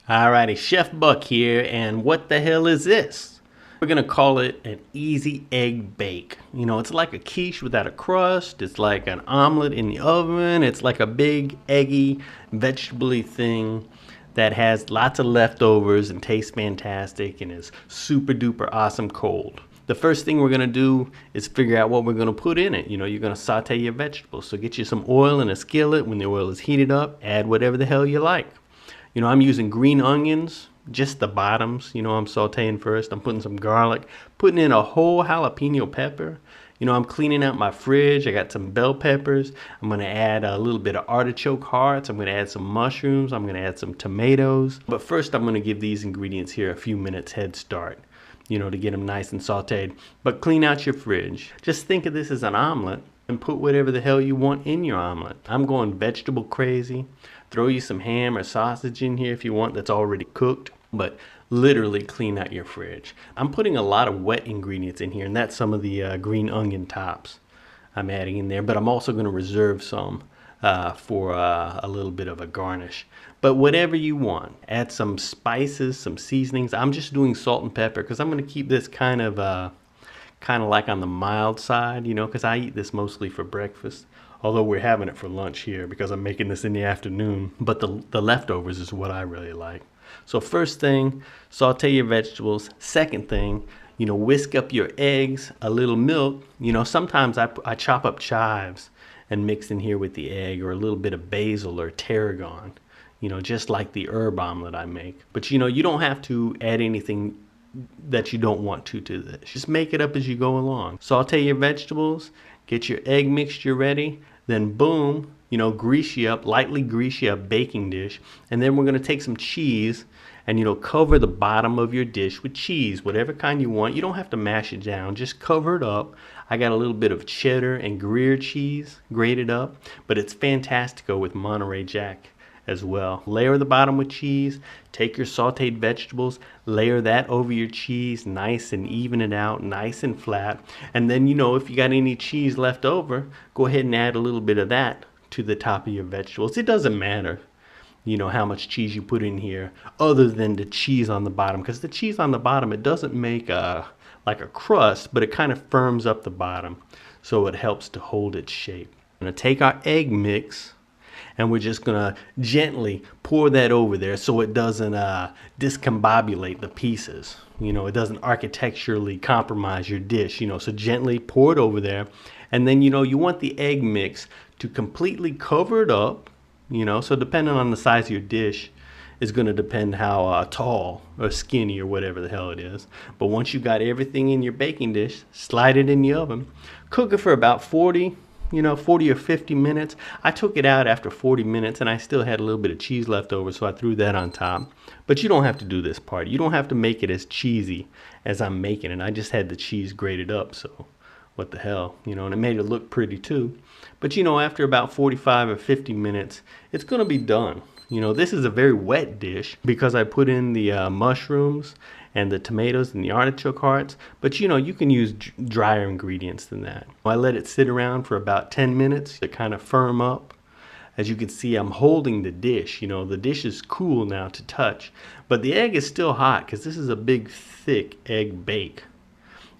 Alrighty, Chef Buck here, and what the hell is this? We're gonna call it an easy egg bake. You know, it's like a quiche without a crust. It's like an omelet in the oven. It's like a big eggy, vegetable-y thing that has lots of leftovers and tastes fantastic and is super duper awesome cold. The first thing we're gonna do is figure out what we're gonna put in it. You know, you're gonna saute your vegetables. So get you some oil in a skillet. When the oil is heated up, add whatever the hell you like. You know, I'm using green onions, just the bottoms. You know, I'm sauteing first. I'm putting some garlic, putting in a whole jalapeno pepper. You know, I'm cleaning out my fridge. I got some bell peppers. I'm going to add a little bit of artichoke hearts. I'm going to add some mushrooms. I'm going to add some tomatoes. But first, I'm going to give these ingredients here a few minutes head start, you know, to get them nice and sauteed. But clean out your fridge. Just think of this as an omelet and put whatever the hell you want in your omelet. I'm going vegetable crazy. Throw you some ham or sausage in here if you want that's already cooked, but literally clean out your fridge. I'm putting a lot of wet ingredients in here, and that's some of the green onion tops I'm adding in there, but I'm also going to reserve some for a little bit of a garnish. But whatever you want, add some spices, some seasonings. I'm just doing salt and pepper because I'm going to keep this kind of like on the mild side, you know, because I eat this mostly for breakfast. Although we're having it for lunch here because I'm making this in the afternoon. But the leftovers is what I really like. So first thing, saute your vegetables. Second thing, you know, whisk up your eggs, a little milk. You know, sometimes I chop up chives and mix in here with the egg, or a little bit of basil or tarragon. You know, just like the herb omelet I make. But you know, you don't have to add anything that you don't want to this. Just make it up as you go along. Saute your vegetables, get your egg mixture ready, then boom, you know, lightly grease you up baking dish, and then we're gonna take some cheese and, you know, cover the bottom of your dish with cheese, whatever kind you want. You don't have to mash it down, just cover it up. I got a little bit of cheddar and Gruyere cheese grated up, but it's fantastico with Monterey Jack as well. Layer the bottom with cheese, take your sauteed vegetables, layer that over your cheese, nice and even it out, nice and flat. And then, you know, if you got any cheese left over, go ahead and add a little bit of that to the top of your vegetables. It doesn't matter, you know, how much cheese you put in here other than the cheese on the bottom, because the cheese on the bottom, it doesn't make like a crust, but it kind of firms up the bottom, so it helps to hold its shape. I'm gonna take our egg mix, and we're just gonna gently pour that over there so it doesn't discombobulate the pieces. You know, it doesn't architecturally compromise your dish, you know, so gently pour it over there. And then, you know, you want the egg mix to completely cover it up, you know, so depending on the size of your dish is gonna depend how tall or skinny or whatever the hell it is. But once you got everything in your baking dish, slide it in the oven, cook it for about 40 or 50 minutes. I took it out after 40 minutes and I still had a little bit of cheese left over, so I threw that on top. But you don't have to do this part. You don't have to make it as cheesy as I'm making it. I just had the cheese grated up, so what the hell, you know, and it made it look pretty too. But you know, after about 45 or 50 minutes, it's gonna be done. You know, this is a very wet dish because I put in the mushrooms and the tomatoes and the artichoke hearts, but you know, you can use drier ingredients than that. I let it sit around for about 10 minutes to kind of firm up. As you can see, I'm holding the dish. You know, the dish is cool now to touch, but the egg is still hot because this is a big, thick egg bake,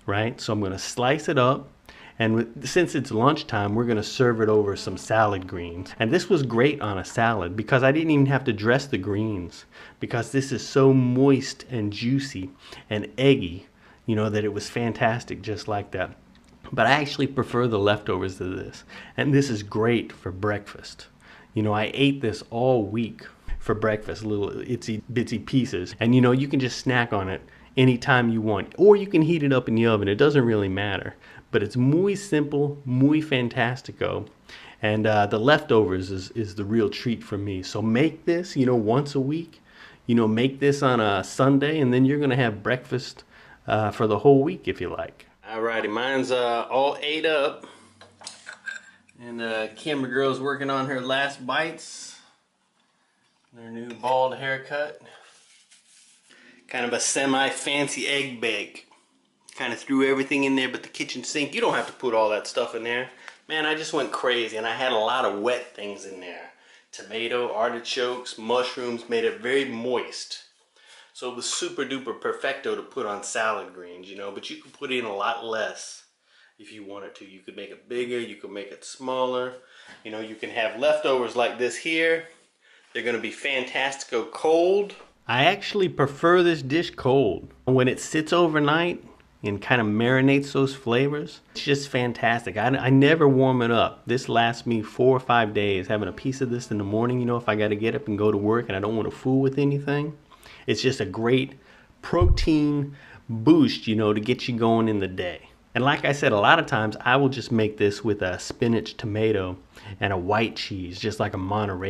right? So I'm gonna slice it up. And since it's lunchtime, we're gonna serve it over some salad greens. And this was great on a salad because I didn't even have to dress the greens because this is so moist and juicy and eggy, you know, that it was fantastic just like that. But I actually prefer the leftovers to this. And this is great for breakfast. You know, I ate this all week for breakfast, little itsy bitsy pieces. And you know, you can just snack on it anytime you want, or you can heat it up in the oven. It doesn't really matter. But it's muy simple, muy fantastico. And the leftovers is the real treat for me. So make this, you know, once a week. You know, make this on a Sunday, and then you're gonna have breakfast for the whole week if you like. Alrighty, mine's all ate up. And camera girl's working on her last bites. Their new bald haircut. Kind of a semi-fancy egg bake. Kind of threw everything in there but the kitchen sink. You don't have to put all that stuff in there. Man, I just went crazy and I had a lot of wet things in there tomato, artichokes, mushrooms, made it very moist. So it was super duper perfecto to put on salad greens, you know, but you could put in a lot less if you wanted to. You could make it bigger, you could make it smaller. You know, you can have leftovers like this here. They're gonna be fantastico cold. I actually prefer this dish cold. When it sits overnight and kind of marinates those flavors, it's just fantastic. I never warm it up. This lasts me 4 or 5 days, having a piece of this in the morning, you know, if I gotta get up and go to work and I don't want to fool with anything. It's just a great protein boost, you know, to get you going in the day. And like I said, a lot of times I will just make this with a spinach tomato and a white cheese, just like a Monterey